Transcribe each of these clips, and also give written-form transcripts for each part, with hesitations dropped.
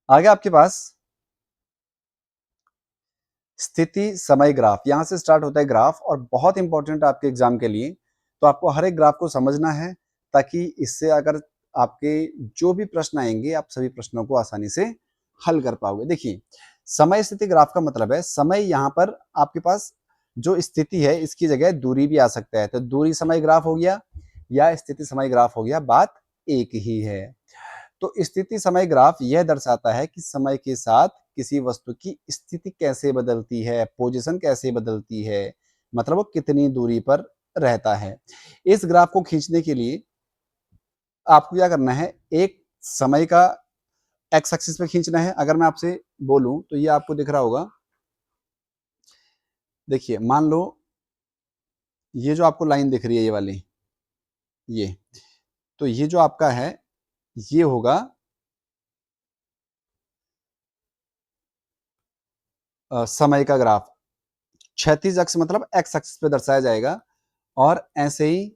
आगे आपके पास स्थिति समय ग्राफ, यहां से स्टार्ट होता है ग्राफ, और बहुत इंपॉर्टेंट आपके एग्जाम के लिए। तो आपको हर एक ग्राफ को समझना है, ताकि इससे अगर आपके जो भी प्रश्न आएंगे आप सभी प्रश्नों को आसानी से हल कर पाओगे। देखिए, समय स्थिति ग्राफ का मतलब है समय, यहाँ पर आपके पास जो स्थिति है इसकी जगह दूरी भी आ सकता है, तो दूरी समय ग्राफ हो गया या स्थिति समय ग्राफ हो गया, बात एक ही है। तो स्थिति समय ग्राफ यह दर्शाता है कि समय के साथ किसी वस्तु की स्थिति कैसे बदलती है, पोजीशन कैसे बदलती है, मतलब वो कितनी दूरी पर रहता है। इस ग्राफ को खींचने के लिए आपको क्या करना है, एक समय का एक्स एक्सिस पे खींचना है। अगर मैं आपसे बोलूं तो ये आपको दिख रहा होगा। देखिए, मान लो ये जो आपको लाइन दिख रही है, ये वाली, ये तो ये जो आपका है ये होगा समय का ग्राफ। क्षैतिज अक्ष मतलब एक्स अक्ष पे दर्शाया जाएगा। और ऐसे ही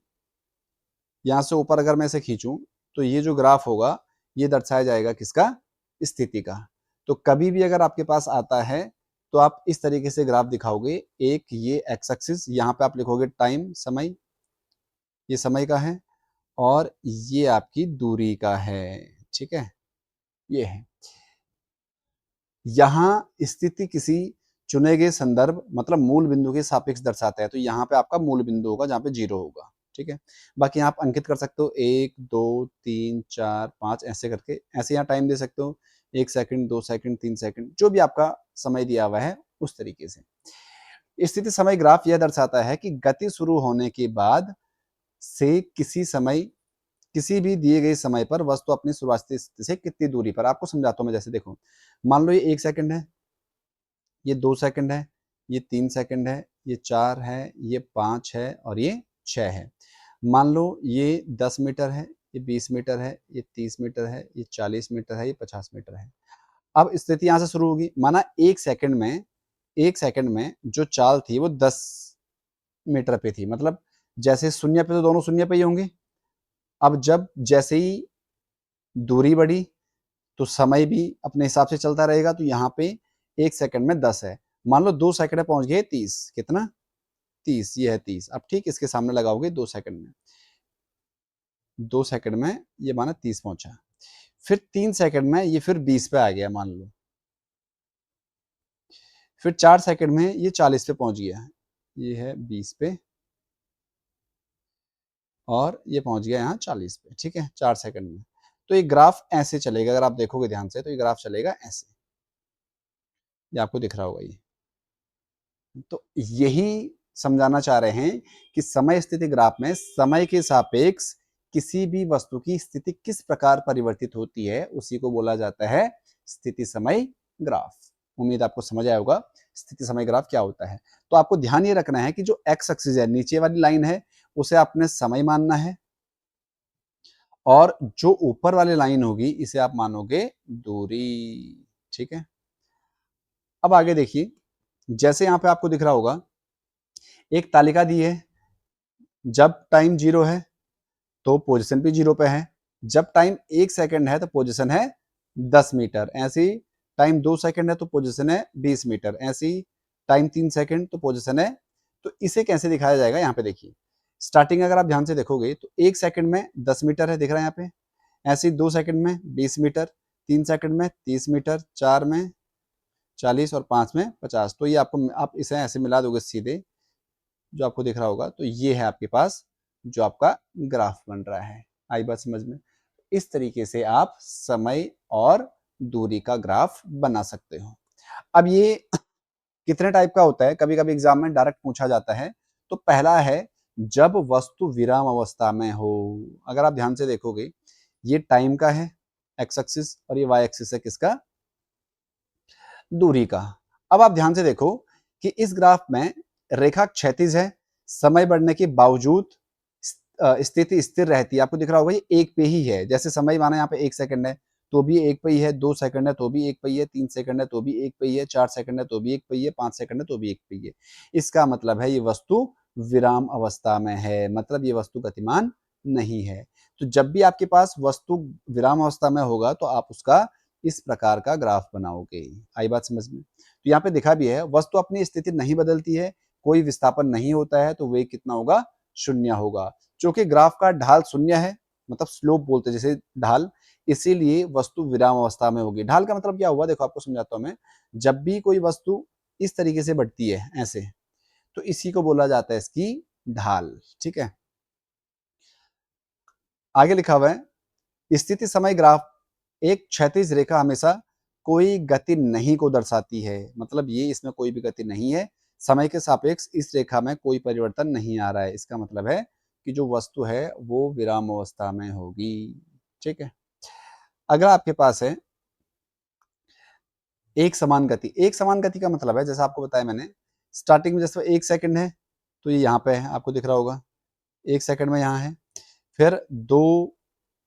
यहां से ऊपर अगर मैं इसे खींचूं तो ये जो ग्राफ होगा ये दर्शाया जाएगा किसका, स्थिति का। तो कभी भी अगर आपके पास आता है तो आप इस तरीके से ग्राफ दिखाओगे। एक ये एक्स एक्सिस, यहाँ पे आप लिखोगे टाइम, समय, ये समय का है, और ये आपकी दूरी का है। ठीक है, ये है। यहाँ स्थिति किसी चुने गए संदर्भ मतलब मूल बिंदु के सापेक्ष दर्शाता है, तो यहाँ पे आपका मूल बिंदु होगा जहाँ पे 0 होगा। ठीक है, बाकी आप अंकित कर सकते हो 1 2 3 4 5 ऐसे करके, ऐसे यहाँ टाइम दे सकते हो 1 सेकंड 2 सेकंड 3 सेकंड, जो भी आपका समय दिया हुआ है उस तरीके से। स्थिति समय ग्राफ यह दर्शाता है कि गति शुरू होने के बाद से किसी भी दिए गए समय पर वस्तु अपनी शुरुआती स्थिति से कितनी दूरी पर। आपको समझाता हूं मैं। जैसे देखो, मान लो ये 1 सेकंड है, ये 2 सेकंड है, ये 3 सेकंड है, ये 4 है, ये 5 है और ये 6 है। मान लो ये 10 मीटर है, ये 20 मीटर है, ये 30 मीटर है, ये 40 मीटर है, ये 50 मीटर है। अब स्थिति यहां से शुरू होगी। माना 1 सेकंड में जो चाल थी वो 10 मीटर पे थी, मतलब जैसे शून्य पे तो दोनों शून्य पे ही होंगे। अब जब जैसे ही दूरी बढ़ी तो समय भी अपने हिसाब से चलता रहेगा। तो यहाँ पे 1 सेकंड में 10 है, मान लो 2 सेकंड में पहुंच गए 30। कितना, 30, ये है 30। अब ठीक इसके सामने लगाओगे 2 सेकंड में, 2 सेकंड में ये माना 30 पहुंचा। फिर 3 सेकंड में ये फिर 20 पे आ गया मान लो। फिर 4 सेकंड में ये 40 पे पहुंच गया, ये है 20 पे, और ये पहुंच गया यहाँ 40 पे। ठीक है, 4 सेकंड में। तो ये ग्राफ ऐसे चलेगा, अगर आप देखोगे ध्यान से तो ये ग्राफ चलेगा ऐसे, ये आपको दिख रहा होगा ये। तो यही समझाना चाह रहे हैं कि समय स्थिति ग्राफ में समय के सापेक्ष किसी भी वस्तु की स्थिति किस प्रकार परिवर्तित होती है, उसी को बोला जाता है स्थिति समय ग्राफ। उम्मीद आपको समझ आया होगा स्थिति समय ग्राफ क्या होता है। तो आपको ध्यान ये रखना है कि जो एक्स एक्सिस है, नीचे वाली लाइन है, उसे आपने समय मानना है, और जो ऊपर वाली लाइन होगी इसे आप मानोगे दूरी। ठीक है, अब आगे देखिए, जैसे यहां पे आपको दिख रहा होगा एक तालिका दी है। जब टाइम 0 है तो पोजीशन भी 0 पे है। जब टाइम 1 सेकंड है तो पोजीशन है 10 मीटर। ऐसे ही टाइम 2 सेकंड है तो पोजीशन है 20 मीटर। ऐसे ही टाइम 3 सेकंड तो पोजीशन है। तो इसे कैसे दिखाया जाएगा, यहाँ पे देखिए, स्टार्टिंग अगर आप ध्यान से देखोगे तो 1 सेकंड में 10 मीटर है, दिख रहा है यहाँ पे। ऐसे ही 2 सेकंड में 20 मीटर, 3 सेकंड में 30 मीटर, 4 में 40 और 5 में 50। तो ये आपको, आप इसे ऐसे मिला दोगे सीधे, जो आपको दिख रहा होगा, तो ये है आपके पास जो आपका ग्राफ बन रहा है। आई बात समझ में। इस तरीके से आप समय और दूरी का ग्राफ बना सकते हो। अब ये कितने टाइप का होता है, कभी कभी एग्जाम में डायरेक्ट पूछा जाता है। तो पहला है जब वस्तु विराम अवस्था में हो। अगर आप ध्यान से देखोगे ये टाइम का है एक्स एक्सिस, और ये वाई एक्सिस है किसका, दूरी का। अब आप ध्यान से देखो कि इस ग्राफ में रेखा क्षैतिज है, समय बढ़ने के बावजूद स्थिति स्थिर रहती है। आपको दिख रहा होगा ये एक पे ही है। जैसे समय माना यहाँ पे 1 सेकंड है तो भी एक पे ही है, 2 सेकंड है तो भी एक पे ही है, 3 सेकंड है तो भी एक पे ही है, 4 सेकंड है तो भी एक पे ही है, 5 सेकंड है तो भी एक पे ही है। इसका मतलब है ये वस्तु विराम अवस्था में है, मतलब ये वस्तु गतिमान नहीं है। तो जब भी आपके पास वस्तु विराम अवस्था में होगा तो आप उसका इस प्रकार का ग्राफ बनाओगे। आई बात समझ में? तो यहाँ पे दिखा भी है, वस्तु अपनी स्थिति नहीं बदलती है, कोई विस्थापन नहीं होता है, तो वेग कितना होगा? शून्य होगा। चूंकि ग्राफ का ढाल शून्य है, मतलब स्लोप बोलते हैं जैसे ढाल, इसीलिए वस्तु विराम अवस्था में होगी। ढाल का मतलब क्या हुआ? देखो आपको समझाता हूं मैं। जब भी कोई वस्तु इस तरीके से बढ़ती है ऐसे, तो इसी को बोला जाता है इसकी ढाल। ठीक है, आगे लिखा हुआ है, स्थिति समय ग्राफ एक क्षैतिज रेखा हमेशा कोई गति नहीं को दर्शाती है। मतलब ये इसमें कोई भी गति नहीं है, समय के सापेक्ष इस रेखा में कोई परिवर्तन नहीं आ रहा है। इसका मतलब है कि जो वस्तु है वो विराम अवस्था में होगी। ठीक है, अगला आपके पास है एक समान गति। एक समान गति का मतलब है, जैसा आपको बताया मैंने, स्टार्टिंग में जैसे 1 सेकंड है तो ये यहाँ पे है, आपको दिख रहा होगा 1 सेकंड में यहाँ है, फिर 2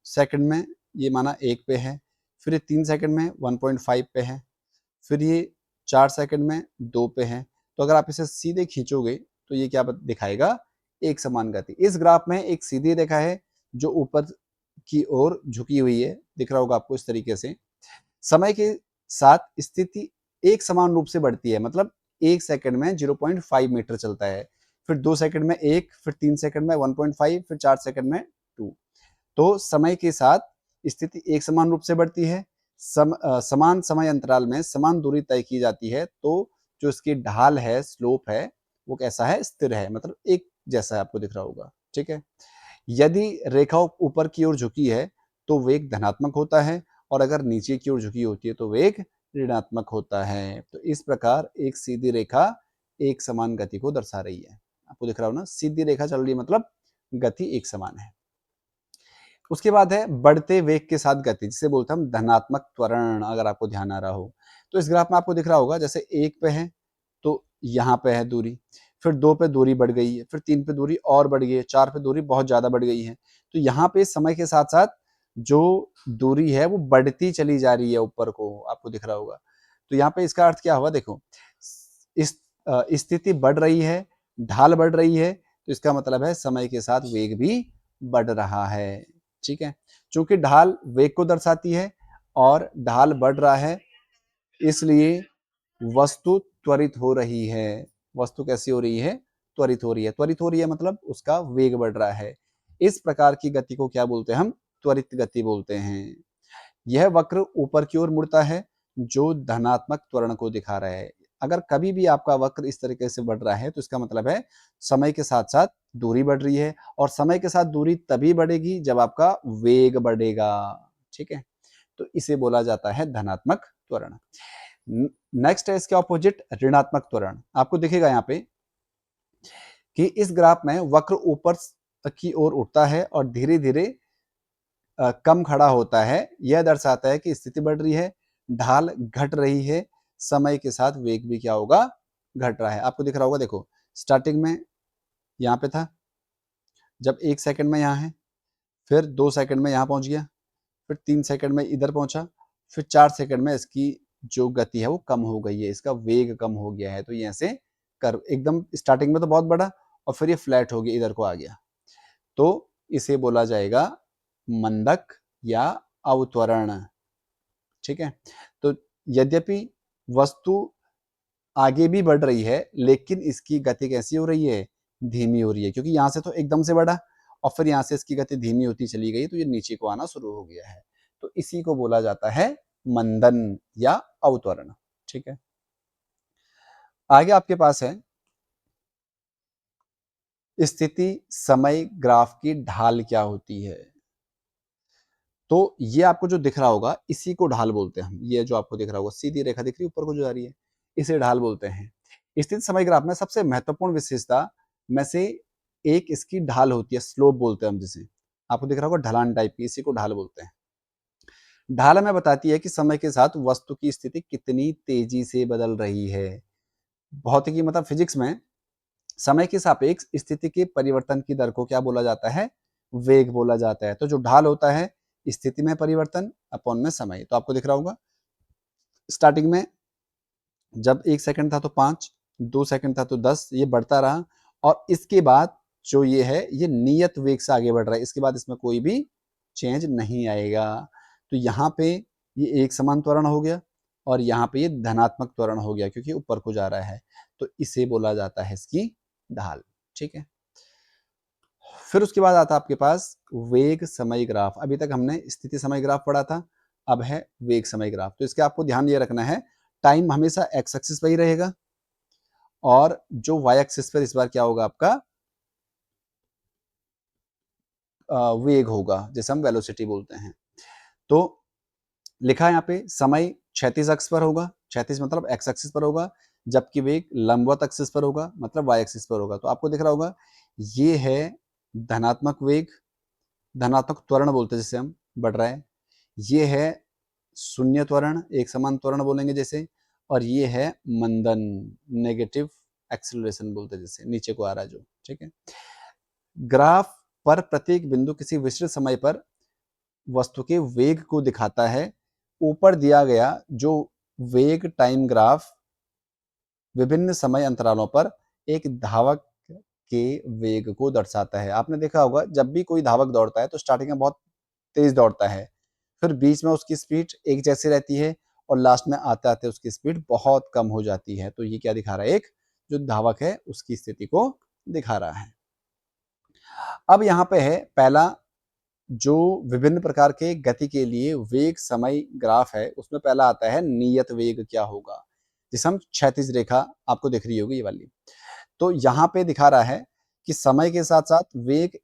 सेकंड में ये माना 1 पे है, फिर ये 3 सेकंड में 1.5 पे है, फिर ये 4 सेकंड में 2 पे है। तो अगर आप इसे सीधे खींचोगे तो ये क्या दिखाएगा? एक समान गति। इस ग्राफ में एक सीधी रेखा है जो ऊपर की ओर झुकी हुई है, दिख रहा होगा आपको इस तरीके से। समय के साथ स्थिति एक समान रूप से बढ़ती है, मतलब 1 सेकंड में 0.5 मीटर चलता है, फिर 2 सेकंड में 1, फिर 3 सेकंड में 1.5, फिर 4 सेकंड में 2। तो समय के साथ स्थिति एक समान रूप से बढ़ती है, समान समय अंतराल में समान दूरी तय की जाती है, तो जो इसकी ढाल है, स्लोप है, वो कैसा है? स्थिर है, मतलब एक जैसा है, आपको दिख रहा होगा। ठीक है, यदि रेखा ऊपर की ओर झुकी है तो वेग धनात्मक होता है, और अगर नीचे की ओर झुकी होती है तो वेग ऋणात्मक होता है। तो इस प्रकार एक सीधी रेखा एक समान गति को दर्शा रही है। आपको दिख रहा हो ना, सीधी रेखा चल रही है मतलब गति एक समान है। उसके बाद है बढ़ते वेग के साथ गति, जिसे बोलते हैं हम धनात्मक त्वरण। अगर आपको ध्यान आ रहा हो तो इस ग्राफ में आपको दिख रहा होगा, जैसे 1 पे है तो यहाँ पे है दूरी, फिर 2 पे दूरी बढ़ गई है, फिर 3 पे दूरी और बढ़ गई है, 4 पे दूरी बहुत ज्यादा बढ़ गई है। तो यहाँ पे समय के साथ साथ जो दूरी है वो बढ़ती चली जा रही है ऊपर को, आपको दिख रहा होगा। तो यहाँ पे इसका अर्थ क्या हुआ? देखो, इस स्थिति बढ़ रही है, ढाल बढ़ रही है, तो इसका मतलब है समय के साथ वेग भी बढ़ रहा है। ठीक है, चूंकि ढाल वेग को दर्शाती है और ढाल बढ़ रहा है, इसलिए वस्तु त्वरित हो रही है। वस्तु कैसी हो रही है? त्वरित हो रही है। त्वरित हो रही है मतलब उसका वेग बढ़ रहा है। इस प्रकार की गति को क्या बोलते हैं? हम त्वरित गति बोलते हैं। यह वक्र ऊपर की ओर मुड़ता है, जो धनात्मक त्वरण को दिखा रहा है। अगर कभी भी आपका वक्र इस तरीके से बढ़ रहा है तो इसका मतलब है समय के साथ साथ दूरी बढ़ रही है, और समय के साथ दूरी तभी बढ़ेगी जब आपका वेग बढ़ेगा। ठीक है, तो इसे बोला जाता है धनात्मक त्वरण। नेक्स्ट है इसके ऑपोजिट ऋणात्मक त्वरण। आपको दिखेगा यहाँ पे कि इस ग्राफ में वक्र ऊपर की ओर उठता है और धीरे धीरे कम खड़ा होता है। यह दर्शाता है कि स्थिति बढ़ रही है, ढाल घट रही है, समय के साथ वेग भी क्या होगा? घट रहा है। आपको दिख रहा होगा, देखो स्टार्टिंग में यहाँ पे था, जब 1 सेकंड में यहाँ है, फिर 2 सेकंड में यहाँ पहुंच गया, फिर 3 सेकंड में इधर पहुंचा, फिर 4 सेकंड में इसकी जो गति है वो कम हो गई है, इसका वेग कम हो गया है। तो ये ऐसे कर एकदम स्टार्टिंग में तो बहुत बड़ा, और फिर ये फ्लैट हो गया, इधर को आ गया, तो इसे बोला जाएगा मंदक या अवत्वरण। ठीक है, तो यद्यपि वस्तु आगे भी बढ़ रही है, लेकिन इसकी गति कैसी हो रही है? धीमी हो रही है, क्योंकि यहाँ से तो एकदम से बढ़ा और फिर यहाँ से इसकी गति धीमी होती चली गई, तो ये नीचे को आना शुरू हो गया है। तो इसी को बोला जाता है मंदन या अवत्वरण। ठीक है, आगे आपके पास है स्थिति समय ग्राफ की ढाल क्या होती है। तो ये आपको जो दिख रहा होगा इसी को ढाल बोलते हैं हम। ये जो आपको दिख रहा होगा सीधी रेखा दिख रही है ऊपर को जो जा रही है, इसे ढाल बोलते हैं। स्थिति समय ग्राफ में सबसे महत्वपूर्ण विशेषता में से एक इसकी ढाल होती है, स्लोप बोलते हैं हम जिसे। आपको दिख रहा होगा ढलान टाइप की, इसी को ढाल बोलते हैं। ढाल हमें बताती है कि समय के साथ वस्तु की स्थिति कितनी तेजी से बदल रही है। भौतिकी मतलब फिजिक्स में समय के सापेक्ष स्थिति के परिवर्तन की दर को क्या बोला जाता है? वेग बोला जाता है। तो जो ढाल होता है स्थिति में परिवर्तन अपॉन में समय। तो आपको दिख रहा होगा स्टार्टिंग में जब 1 सेकंड था तो 5, 2 सेकंड था तो 10, ये बढ़ता रहा, और इसके बाद जो ये है ये नियत वेग से आगे बढ़ रहा है, इसके बाद इसमें कोई भी चेंज नहीं आएगा। तो यहाँ पे ये एक समान त्वरण हो गया और यहाँ पे ये धनात्मक त्वरण हो गया क्योंकि ऊपर को जा रहा है, तो इसे बोला जाता है इसकी ढाल। ठीक है, फिर उसके बाद आता है आपके पास वेग समय ग्राफ। अभी तक हमने स्थिति समय ग्राफ पढ़ा था, अब है वेग समय ग्राफ। तो इसके आपको ध्यान ये रखना है, टाइम हमेशा एक्स एक्सिस पर ही रहेगा और जो वाई एक्सिस पर इस बार क्या होगा आपका वेग होगा, जैसे हम वेलोसिटी बोलते हैं। तो लिखा है यहाँ पे समय क्षैतिज अक्ष पर होगा, क्षैतिज मतलब एक्स एक्सिस पर होगा, जबकि वेग लंबवत एक्सिस पर होगा मतलब वाई एक्सिस पर होगा। तो आपको दिख रहा होगा ये है धनात्मक वेग, धनात्मक त्वरण बोलते हैं जिसे हम, बढ़ रहा है। ये है शून्य त्वरण, एक समान त्वरण बोलेंगे जैसे, और ये है मंदन, नेगेटिव एक्सेलरेशन बोलते हैं जैसे, नीचे को आ रहा है जो। ठीक है, ग्राफ पर प्रत्येक बिंदु किसी विशिष्ट समय पर वस्तु के वेग को दिखाता है। ऊपर दिया गया जो वेग टाइम ग्राफ विभिन्न समय अंतरालों पर एक धावक के वेग को दर्शाता है। आपने देखा होगा जब भी कोई धावक दौड़ता है तो स्टार्टिंग में बहुत तेज दौड़ता है, फिर बीच में उसकी स्पीड एक जैसी रहती है और लास्ट में आते आते उसकी स्पीड बहुत कम हो जाती है। तो ये क्या दिखा रहा है, एक जो धावक है उसकी स्थिति को दिखा रहा है। अब यहाँ पे है पहला जो विभिन्न प्रकार के गति के लिए वेग समय ग्राफ है, उसमें पहला आता है नियत वेग क्या होगा, जिसे हम क्षैतिज रेखा आपको दिख रही होगी ये वाली। तो यहाँ पे दिखा रहा है कि समय के साथ साथ वेग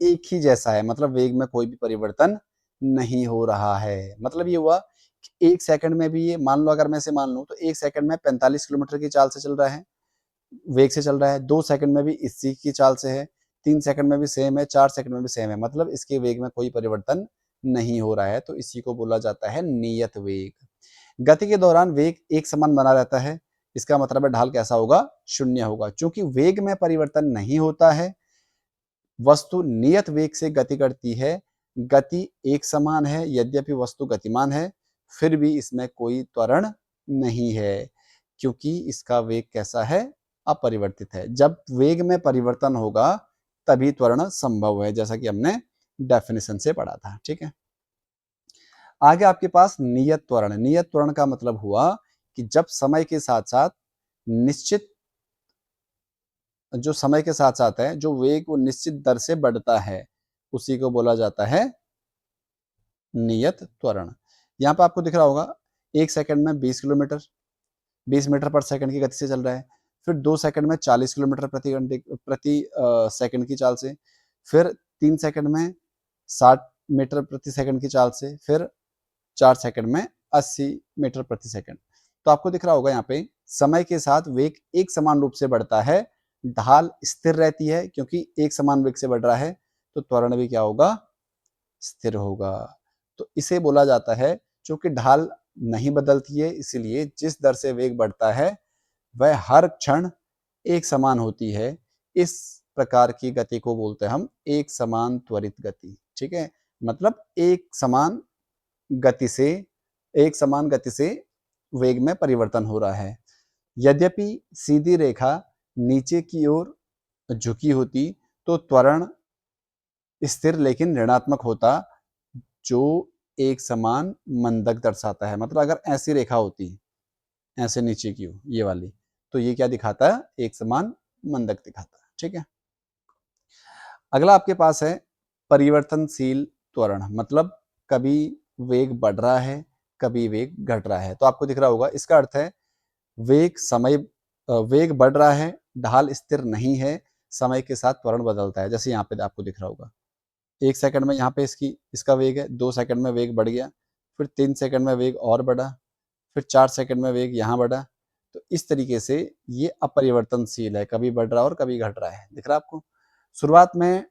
एक ही जैसा है, मतलब वेग में कोई भी परिवर्तन नहीं हो रहा है। मतलब ये हुआ कि 1 सेकंड में भी ये, मान लो अगर मैं इसे मान लूँ तो 1 सेकंड में 45 किलोमीटर की चाल से चल रहा है, वेग से चल रहा है, 2 सेकंड में भी इसी की चाल से है, 3 सेकंड में भी सेम है, 4 सेकंड में भी सेम है, मतलब इसके वेग में कोई परिवर्तन नहीं हो रहा है। तो इसी को बोला जाता है नियत वेग। गति के दौरान वेग एक समान बना रहता है, इसका मतलब है ढाल कैसा होगा, शून्य होगा। चूंकि वेग में परिवर्तन नहीं होता है, वस्तु नियत वेग से गति करती है, गति एक समान है, यद्यपि वस्तु गतिमान है, फिर भी इसमें कोई त्वरण नहीं है क्योंकि इसका वेग कैसा है, अपरिवर्तित है। जब वेग में परिवर्तन होगा तभी त्वरण संभव है, जैसा कि हमने डेफिनेशन से पढ़ा था। ठीक है, आगे आपके पास नियत त्वरण। नियत त्वरण का मतलब हुआ कि जब समय के साथ साथ निश्चित, जो समय के साथ साथ है जो वेग वो निश्चित दर से बढ़ता है, उसी को बोला जाता है नियत त्वरण। यहाँ पे आपको दिख रहा होगा 1 सेकंड में 20 किलोमीटर 20 मीटर पर सेकंड की गति से चल रहा है, फिर 2 सेकंड में 40 किलोमीटर प्रति सेकंड की चाल से, फिर 3 सेकंड में 60 मीटर प्रति सेकंड की चाल से, फिर 4 सेकंड में 80 मीटर प्रति सेकंड। तो आपको दिख रहा होगा यहाँ पे समय के साथ वेग एक समान रूप से बढ़ता है, ढाल स्थिर रहती है क्योंकि एक समान वेग से बढ़ रहा है, तो त्वरण भी क्या होगा, स्थिर होगा। तो इसे बोला जाता है, चूंकि ढाल नहीं बदलती है इसलिए जिस दर से वेग बढ़ता है वह हर क्षण एक समान होती है। इस प्रकार की गति को बोलते हैं हम एक समान त्वरित गति। ठीक है, मतलब एक समान गति से वेग में परिवर्तन हो रहा है। यद्यपि सीधी रेखा नीचे की ओर झुकी होती तो त्वरण स्थिर लेकिन ऋणात्मक होता, जो एक समान मंदक दर्शाता है। मतलब अगर ऐसी रेखा होती, ऐसे नीचे की हो ये वाली, तो ये क्या दिखाता है, एक समान मंदक दिखाता है। ठीक है, अगला आपके पास है परिवर्तनशील त्वरण। मतलब कभी वेग बढ़ रहा है, कभी वेग घट रहा है। तो आपको दिख रहा होगा इसका अर्थ है वेग बढ़ रहा है, ढाल स्थिर नहीं है, समय के साथ त्वरण बदलता है। जैसे यहाँ पे आपको दिख रहा होगा 1 सेकंड में यहाँ पे इसका वेग है, 2 सेकंड में वेग बढ़ गया, फिर 3 सेकंड में वेग और बढ़ा, फिर 4 सेकंड में वेग यहाँ बढ़ा। तो इस तरीके से ये अपरिवर्तनशील है, कभी बढ़ रहा है और कभी घट रहा है। दिख रहा है आपको, शुरुआत में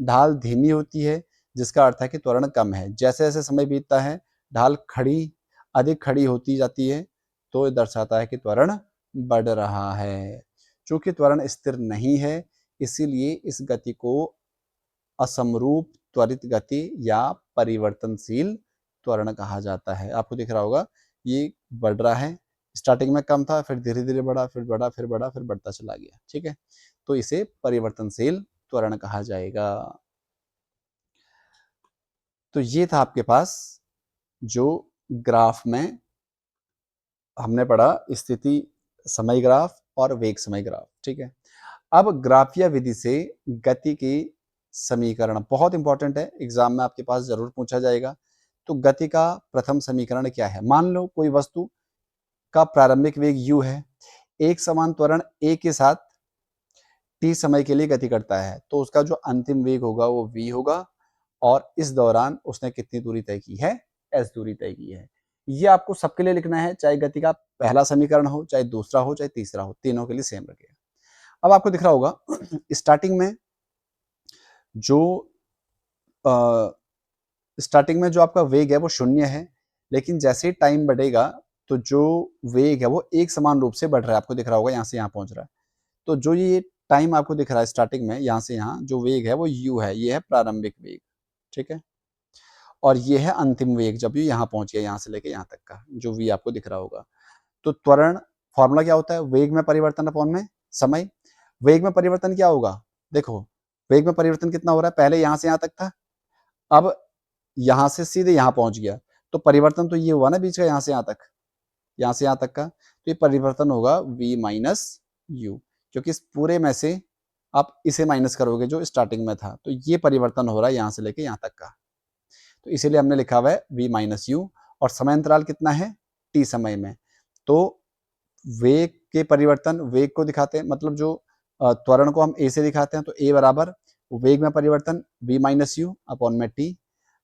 ढाल धीमी होती है जिसका अर्थ है कि त्वरण कम है। जैसे जैसे समय बीतता है ढाल अधिक खड़ी होती जाती है, तो ये दर्शाता है कि त्वरण बढ़ रहा है। चूंकि त्वरण स्थिर नहीं है इसीलिए इस गति को असमरूप त्वरित गति या परिवर्तनशील त्वरण कहा जाता है। आपको दिख रहा होगा ये बढ़ रहा है, स्टार्टिंग में कम था, फिर धीरे धीरे बढ़ा, फिर बढ़ा, फिर बढ़ा, फिर बढ़ता चला गया। ठीक है, तो इसे परिवर्तनशील त्वरण कहा जाएगा। तो ये था आपके पास जो ग्राफ में हमने पढ़ा स्थिति समय ग्राफ और वेग समय ग्राफ, ठीक है। अब ग्राफीय विधि से गति की समीकरण बहुत इंपॉर्टेंट है, एग्जाम में आपके पास जरूर पूछा जाएगा। तो गति का प्रथम समीकरण क्या है? मान लो कोई वस्तु का प्रारंभिक वेग u है, एक समान त्वरण a के साथ t समय के लिए गति करता है, तो उसका जो अंतिम वेग होगा वो v होगा, और इस दौरान उसने कितनी दूरी तय की है? s दूरी तय की है। ये आपको सबके लिए लिखना है, चाहे गति का पहला समीकरण हो, चाहे दूसरा हो, चाहे तीसरा हो, तीनों के लिए सेम रखेगा। अब आपको दिख रहा होगा स्टार्टिंग में जो स्टार्टिंग में जो आपका वेग है वो 0 है, लेकिन जैसे ही टाइम बढ़ेगा तो जो वेग है वो एक समान रूप से बढ़ रहा है। आपको दिख रहा होगा यहाँ से यहाँ पहुंच रहा है। तो जो ये टाइम आपको दिख रहा है स्टार्टिंग में यहाँ से यहाँ जो वेग है वो u है, ये है प्रारंभिक वेग, ठीक है। और ये है अंतिम वेग जब ये यहाँ पहुंच गया, यहाँ से लेके यहाँ तक का जो v आपको दिख रहा होगा। तो त्वरण फॉर्मूला क्या होता है? वेग में परिवर्तन अपॉन में समय। वेग में परिवर्तन क्या होगा? देखो वेग में परिवर्तन कितना हो रहा है? पहले यहाँ से यहाँ तक था, अब यहाँ से सीधे यहाँ पहुंच गया, तो परिवर्तन तो ये हुआ ना बीच का, यहाँ से यहाँ तक, यहाँ से यहाँ तक का। तो ये परिवर्तन होगा v माइनस यू, क्योंकि इस पूरे में से आप इसे माइनस करोगे जो स्टार्टिंग में था, तो ये परिवर्तन हो रहा है यहाँ से लेके यहाँ तक का। तो इसीलिए हमने लिखा हुआ है v माइनस यू, और समय अंतराल कितना है? t समय में। तो वेग के परिवर्तन, वेग को दिखाते हैं, मतलब जो त्वरण को हम a से दिखाते हैं, तो a बराबर वेग में परिवर्तन v माइनस यू अपॉन में t।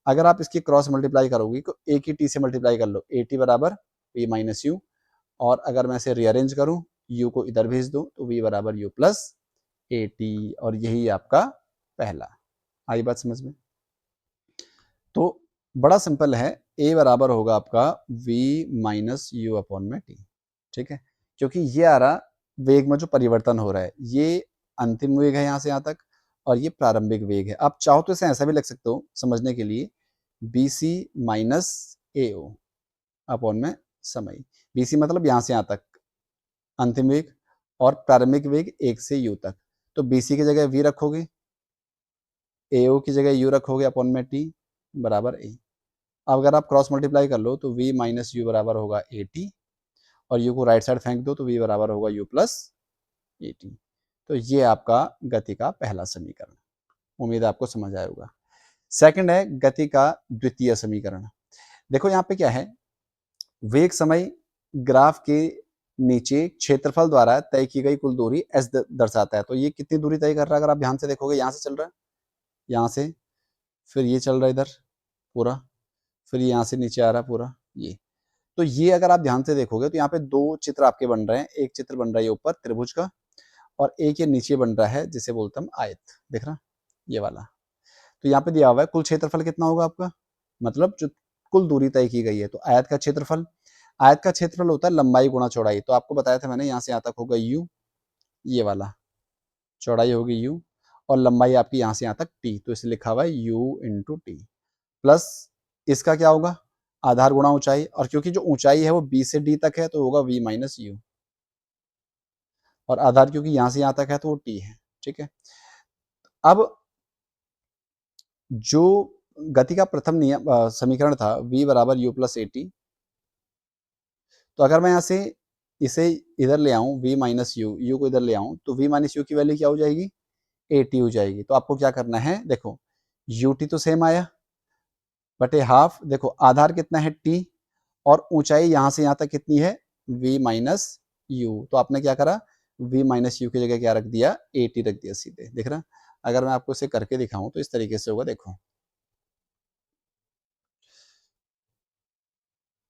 अगर आप इसकी क्रॉस मल्टीप्लाई करोगी तो a की t से मल्टीप्लाई कर लो, a t बराबर v माइनस यू, और अगर मैं इसे रीअरेंज करूं, u को इधर भेज दूं, तो v बराबर u प्लस ए टी, और यही आपका पहला। आई बात समझ में? तो बड़ा सिंपल है, a बराबर होगा आपका v माइनस यू अपॉन में t, ठीक है। क्योंकि ये आ रहा वेग में जो परिवर्तन हो रहा है, ये अंतिम वेग है यहाँ से यहाँ तक, और ये प्रारंभिक वेग है। आप चाहो तो इसे ऐसा भी लिख सकते हो समझने के लिए, बी सी माइनस ए ओ अपॉन में समय। बी सी मतलब यहाँ से यहाँ तक अंतिम वेग, और प्रारंभिक वेग 1 से u तक। तो बी सी की जगह v रखोगे, ए ओ की जगह u रखोगे अपॉन में t बराबर a। अब अगर आप क्रॉस मल्टीप्लाई कर लो तो v माइनस यू बराबर होगा ए टी, और u को राइट साइड फेंक दो तो v बराबर होगा u प्लस ए टी। तो ये आपका गति का पहला समीकरण, उम्मीद है आपको समझ आया होगा। सेकंड है गति का द्वितीय समीकरण। देखो यहाँ पे क्या है, वेग समय ग्राफ के नीचे क्षेत्रफल द्वारा तय की गई कुल दूरी s दर्शाता है। तो ये कितनी दूरी तय कर रहा है? अगर आप ध्यान से देखोगे, यहाँ से चल रहा है, यहाँ से, फिर ये चल रहा है इधर पूरा, फिर यहाँ से नीचे आ रहा है पूरा ये। तो ये अगर आप ध्यान से देखोगे तो यहाँ पे दो चित्र आपके बन रहे हैं। एक चित्र बन रहा है ये ऊपर त्रिभुज का, और एक ये नीचे बन रहा है जिसे बोलते हम आयत, देख रहा ये वाला। तो यहाँ पे दिया हुआ है कुल क्षेत्रफल कितना होगा आपका, मतलब जो कुल दूरी तय की गई है। तो आयत का क्षेत्रफल, आयत का क्षेत्रफल होता है लंबाई गुणा चौड़ाई। तो आपको बताया था मैंने, यहाँ से यहाँ तक होगा u, ये वाला चौड़ाई होगी u, और लंबाई आपकी यहाँ से यहाँ तक t। तो इसे लिखा हुआ है u इंटू टी, प्लस इसका क्या होगा? आधार गुणा ऊंचाई, और क्योंकि जो ऊंचाई है वो b से d तक है तो होगा v माइनस यू, और आधार क्योंकि यहाँ से यहाँ तक है तो वो t है, ठीक है। अब जो गति का प्रथम नियम समीकरण था v बराबर u प्लस ए टी, तो अगर मैं यहाँ से इसे इधर ले आऊं v माइनस यू को इधर ले आऊं, तो v माइनस यू की वैल्यू क्या हो जाएगी? ए टी हो जाएगी। तो आपको क्या करना है, देखो यू टी तो सेम आया बटे हाफ, देखो आधार कितना है t, और ऊंचाई यहाँ से यहाँ तक कितनी है? v minus you. तो आपने क्या करा, v माइनस यू की जगह क्या रख दिया? ए टी रख दिया सीधे, दिख रहा। अगर मैं आपको इसे करके दिखाऊं तो इस तरीके से होगा, देखो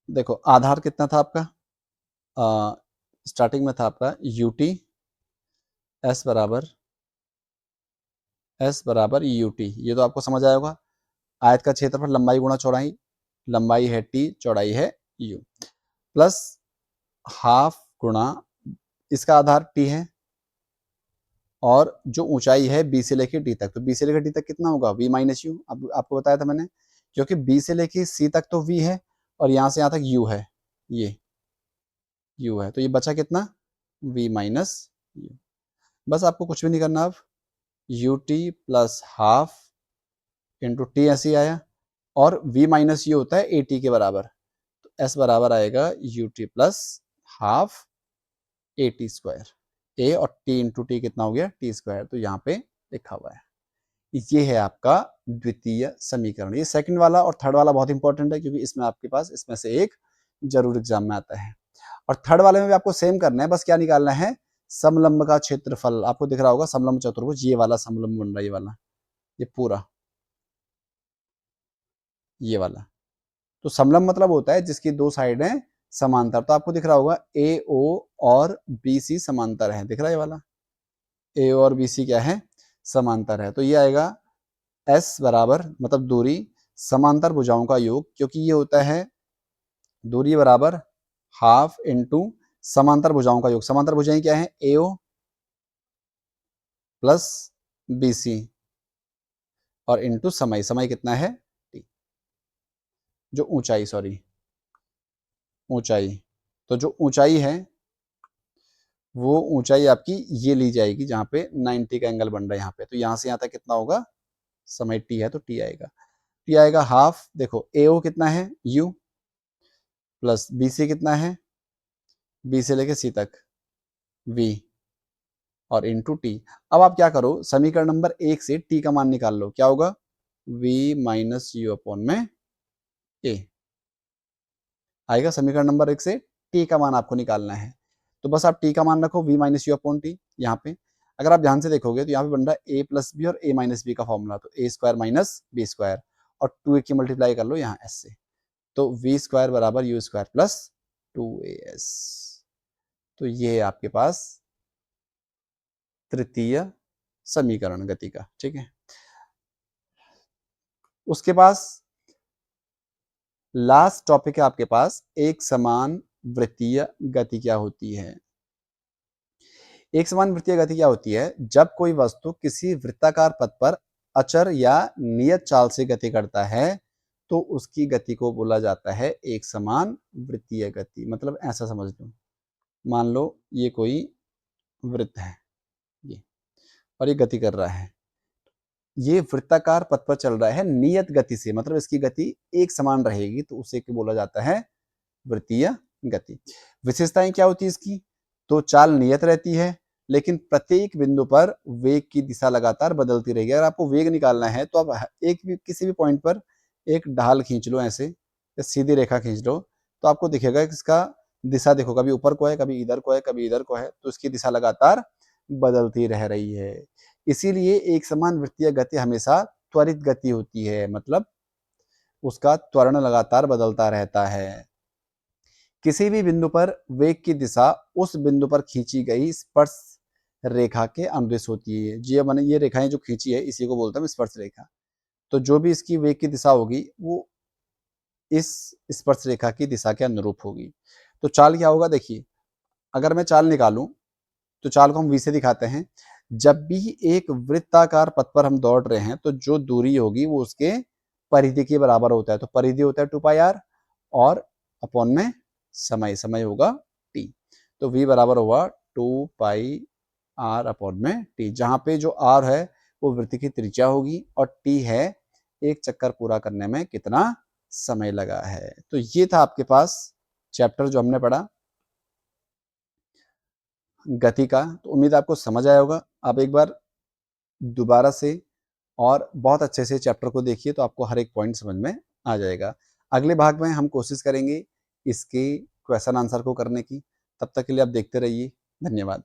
देखो आधार कितना था आपका, स्टार्टिंग में था आपका यू टी, एस बराबर यू टी, ये तो आपको समझ आया होगा। आयत का क्षेत्रफल लंबाई गुणा चौड़ाई, लंबाई है टी, चौड़ाई है यू, प्लस हाफ गुणा इसका आधार टी है, और जो ऊंचाई है बी से लेके डी तक, तो बी से लेकर डी तक कितना होगा? V minus U. अब आपको बताया था मैंने, क्योंकि बी से लेके सी तक तो वी है, और यहाँ से यहाँ तक यू है, ये यू है, तो ये बचा कितना? V minus U. बस आपको कुछ भी नहीं करना, अब U T plus half into T ऐसे ही आया, और v माइनस यू होता है ए टी के बराबर। तो s बराबर आएगा ut plus half A T square, A और टी इंटू टी कितना हो गया टी स्क्वायर, तो यहाँ पे लिखा हुआ है। ये है आपका द्वितीय समीकरण। ये सेकंड वाला और थर्ड वाला बहुत इंपॉर्टेंट है, क्योंकि इसमें आपके पास इसमें से एक जरूर एग्जाम में आता है। और थर्ड वाले में भी आपको सेम करना है, बस क्या निकालना है, समलंब का क्षेत्रफल। आपको दिख रहा होगा समलंब चतुर्भुज, ये वाला समलंब बन रहा है, ये वाला, ये पूरा, ये वाला। तो समलंब मतलब होता है जिसकी दो साइड है समांतर। तो आपको दिख रहा होगा ए ओ और बी सी समांतर है, दिख रहा है ये वाला, ए और बी सी क्या है, समांतर है। तो ये आएगा एस बराबर, मतलब दूरी समांतर भुजाओं का योग, क्योंकि ये होता है दूरी बराबर हाफ इंटू समांतर भुजाओं का योग। समांतर भुजाएं क्या है, ए ओ प्लस बी सी और इंटू समय, समय कितना है टी, जो ऊंचाई, सॉरी ऊंचाई, तो जो ऊंचाई है वो ऊंचाई आपकी ये ली जाएगी जहां पे 90 का एंगल बन रहा है यहाँ पे। तो यहां से यहां तक कितना होगा, समय टी है तो टी आएगा, टी आएगा हाफ। देखो ए ओ कितना है यू, प्लस बी सी कितना है, बी से लेके सी तक वी, और इंटू टी। अब आप क्या करो, समीकरण नंबर 1 से टी का मान निकाल लो, क्या होगा, v माइनस यू अपॉन में ए आएगा। समीकरण नंबर 1 से टी का मान आपको निकालना है, तो बस आप टी का मान रखो v minus you upon T. यहाँ पे अगर आप ध्यान से देखोगे तो यहाँ पे बन रहा है a प्लस बी और a माइनस बी का फॉर्मूला, तो a square minus B square, और 2a की मल्टीप्लाई कर लो यहाँ s से, तो v स्क्वायर बराबर यू स्क्वायर प्लस 2as। तो ये है आपके पास तृतीय समीकरण गति का, ठीक है। उसके पास लास्ट टॉपिक है आपके पास, एक समान वृत्तीय गति क्या होती है। एक समान वृत्तीय गति क्या होती है, जब कोई वस्तु किसी वृत्ताकार पथ पर अचर या नियत चाल से गति करता है तो उसकी गति को बोला जाता है एक समान वृत्तीय गति। मतलब ऐसा समझ लो, मान लो ये कोई वृत्त है ये, और ये गति कर रहा है, ये वृत्ताकार पथ पर चल रहा है नियत गति से, मतलब इसकी गति एक समान रहेगी, तो उसे क्या बोला जाता है, वृत्तीय गति। विशेषताएं क्या होती है इसकी, तो चाल नियत रहती है, लेकिन प्रत्येक बिंदु पर वेग की दिशा लगातार बदलती रहेगी। अगर आपको वेग निकालना है तो आप एक भी किसी भी पॉइंट पर एक ढाल खींच लो ऐसे, या सीधी रेखा खींच लो, तो आपको दिखेगा कि इसका दिशा देखो, कभी ऊपर को है, कभी इधर को है, कभी इधर को है, तो इसकी दिशा लगातार बदलती रह रही है। इसीलिए एक समान वृत्तीय गति हमेशा त्वरित गति होती है, मतलब उसका त्वरण लगातार बदलता रहता है। किसी भी बिंदु पर वेग की दिशा उस बिंदु पर खींची गई स्पर्श रेखा के अनुदिश होती है। जी मैंने ये रेखाएं जो खींची है इसी को बोलते हैं स्पर्श रेखा। तो जो भी इसकी वेग की दिशा होगी वो इस स्पर्श रेखा की दिशा के अनुरूप होगी। तो चाल क्या होगा, देखिए अगर मैं चाल निकालूं तो चाल को हम v से दिखाते हैं। जब भी एक वृत्ताकार पथ पर हम दौड़ रहे हैं तो जो दूरी होगी वो उसके परिधि के बराबर होता है। तो परिधि होता है 2πr, और अपॉन में समय, समय होगा t। तो v बराबर होगा 2πr अपॉन में t, जहां पे जो r है वो वृत्त की त्रिज्या होगी और t है एक चक्कर पूरा करने में कितना समय लगा है। तो ये था आपके पास चैप्टर जो हमने पढ़ा गति का। तो उम्मीद आपको समझ आया होगा। आप एक बार दोबारा से और बहुत अच्छे से चैप्टर को देखिए तो आपको हर एक पॉइंट समझ में आ जाएगा। अगले भाग में हम कोशिश करेंगे इसके क्वेश्चन आंसर को करने की। तब तक के लिए आप देखते रहिए। धन्यवाद।